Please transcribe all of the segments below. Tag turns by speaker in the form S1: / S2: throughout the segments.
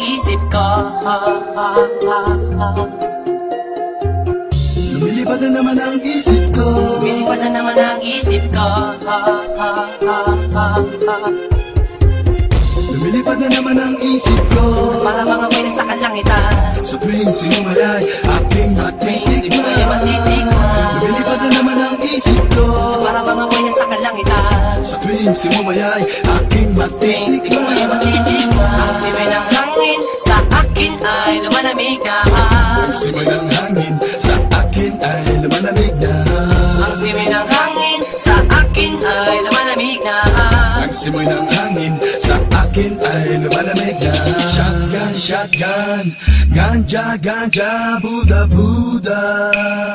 S1: isip ko.
S2: Lumilipad na naman ang isip ko.
S1: Lumilipad na naman ang isip ko.
S2: Lumilipad na naman ang isip ko.
S1: Para mga may nasa kalangitan.
S2: Sa tuwing sinumayay aking matitikman. Lumilipad na naman ang isip ko.
S1: Para mga may nasa kalangitan.
S2: Sa tuwing sinumayay aking matitikman.
S1: Ang simay ng hangin sa akin ay lumalamig na.
S2: Ang simay ng hangin sa akin ay lumalamig na.
S1: Ang simay ng hangin sa akin ay lumalamig na.
S2: Ang simoy ng hangin sa akin ay lumalamig na. Shotgun, shotgun, ganja, ganja, Buddha, Buddha.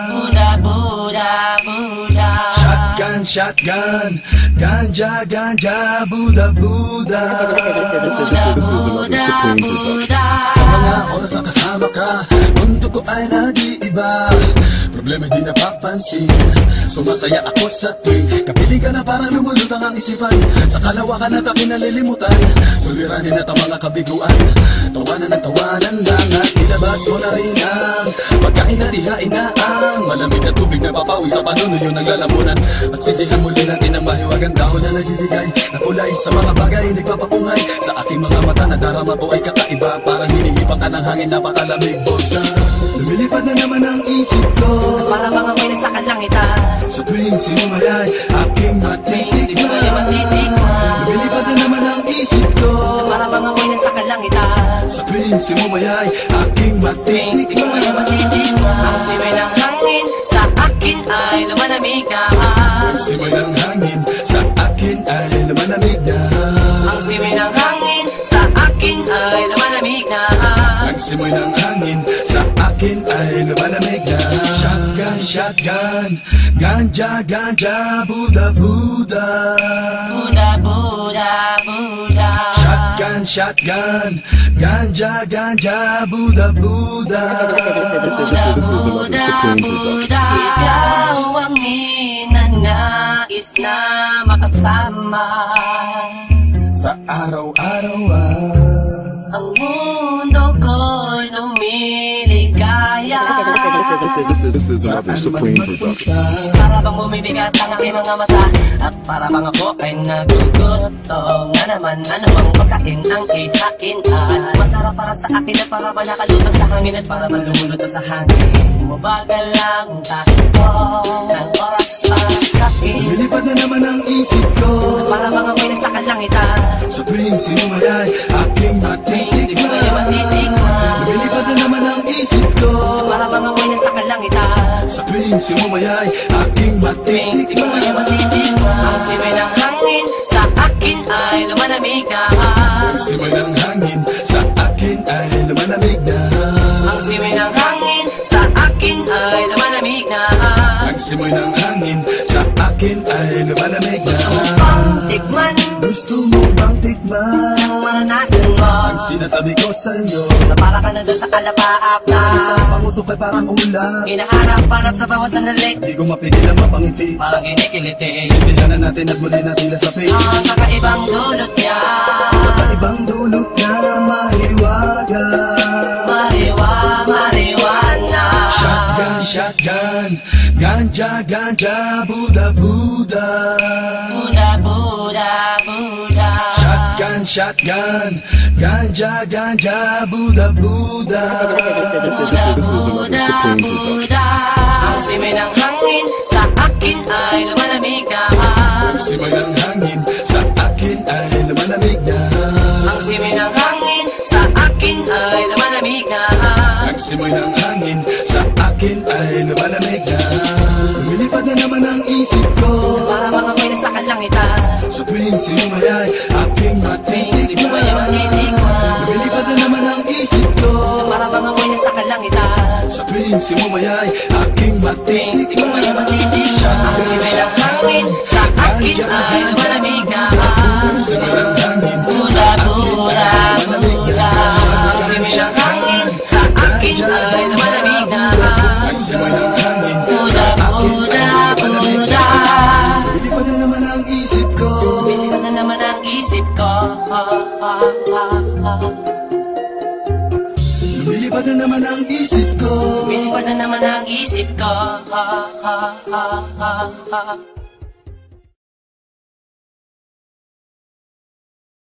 S1: Buddha, Buddha, Buddha.
S2: Shotgun, shotgun, ganja, ganja, Buddha, Buddha.
S1: Buddha, Buddha, Buddha.
S2: Sa mga oras na kasama ka, mundo ko ay nag-iiba. Problema di napapansin. Sumasaya ako sa tuwing kapiling ka na parang lumulutang ang isipan. Sa kalawakan at aking nalilimutan, suliranin at ang mga kabiguan. Tawanan at tawanan lang at ilabas mo na rin ang pagkain at ihain na ang malamig na tubig na papawi sa panunuyo ng lalamunan. At sindihan muli natin ang mahiwagang dahon na nagbibigay na kulay sa mga bagay nagpapapungay. Sa aking mga mata na darama ko ay kakaiba. Parang hinihipan ka ng hangin, napakalamig bulsa. Lumilipad na naman ang isip ko.
S1: Para mga may nasa kalangitan.
S2: Sa tuwing sinumayay aking matitikman. Lumilipad na naman ang isip ko.
S1: Para mga may nasa kalangitan.
S2: Sa tuwing sinumayay aking matitikman.
S1: Ang simay ng hangin sa akin ay lumalamig na.
S2: Ang simay ng hangin sa akin ay lumalamig na.
S1: Ang simay ng hangin sa akin ay lumalamig na.
S2: Ang simoy ng hangin sa akin ay lumalamig na. Shotgun, shotgun, ganja, ganja, Buddha, Buddha.
S1: Buddha, Buddha, Buddha.
S2: Shotgun, shotgun, ganja, ganja, Buddha, Buddha.
S1: Buddha, Buddha, Buddha. Ikaw ang ninanais na makasama
S2: sa araw-araw
S1: ang mundo ko'y lumiligaya.
S3: This is another Supreme production.
S1: Para bang bumibigat ang aking mga mata, at para bang ako ay nagugutom na naman. Ano bang pagkain ang ihain ay masarap para sa akin at para ba nakaluto sa hangin at para ba lumuluto sa hangin. Mabagal lang takbo ng oras para sa akin.
S2: Lumilipad na naman ang isip ko.
S1: Para bang ako'y nasa kalangitan.
S2: Sa tuwing sinumayay aking matitikman. Lumilipad na naman ang isip ko.
S1: Para bang ako'y nasa kalangitan.
S2: Sa tuwing sinumayay aking matitikman.
S1: Ang simay ng hangin sa akin ay lumalamig na.
S2: Ang simay ng hangin sa akin ay lumalamig na.
S1: Ang simay ng hangin sa akin ay lumalamig na.
S2: Ang simoy ng hangin sa akin ay lumalamig na.
S1: Gusto mo bang tikman?
S2: Gusto mo bang tikman?
S1: Ang maranasan mo.
S2: Ang sinasabi ko sa'yo
S1: Na para ka na doon sa alapaap na
S2: sa pangusok ay parang ulam.
S1: hinahanap-hanap sa bawat sandali.
S2: Di ko mapigilan mapangiti.
S1: Parang kinikiliti.
S2: Sindihan na natin at muli natin lasapin.
S1: Ang kakaibang dulot niya.
S2: Kakaibang dulot na mahiwaga.
S1: Mariwana.
S2: Shotgun, shotgun, ganja, ganja, Buddha, Buddha.
S1: Buddha, Buddha, Buddha.
S2: Shotgun, shotgun, ganja, ganja, Buddha, Buddha.
S1: Buddha, Buddha, Buddha. Ang simay ng hangin sa akin ay lumalamig na.
S2: Ang simay ng hangin sa akin ay lumalamig na.
S1: Ang simay ng hangin sa akin ay lumalamig na.
S2: Ang simoy ng hangin sa akin ay lumalamig na. Lumilipad na naman ang isip ko.
S1: Para bang ako'y nasa kalangitan.
S2: Sa tuwing sinumayay aking matitikman. Lumilipad na naman ang isip ko.
S1: Para bang ako'y nasa kalangitan.
S2: Sa tuwing sinumayay aking matitikman.
S1: Ang simay ng hangin sa akin ay lumalamig na.
S2: Ang simoy ng hangin
S1: Buddha, Buddha, Buddha. Ang simay ng hangin sa akin ay lumalamig na.
S2: ang simoy ng hangin
S1: Buddha, Buddha, Buddha.
S2: lumilipad na naman ang isip ko.
S1: Lumilipad na naman ang isip ko.
S2: na naman ang isip ko.
S1: Lumilipad na naman ang isip ko. Ha, ha, ha, ha, ha.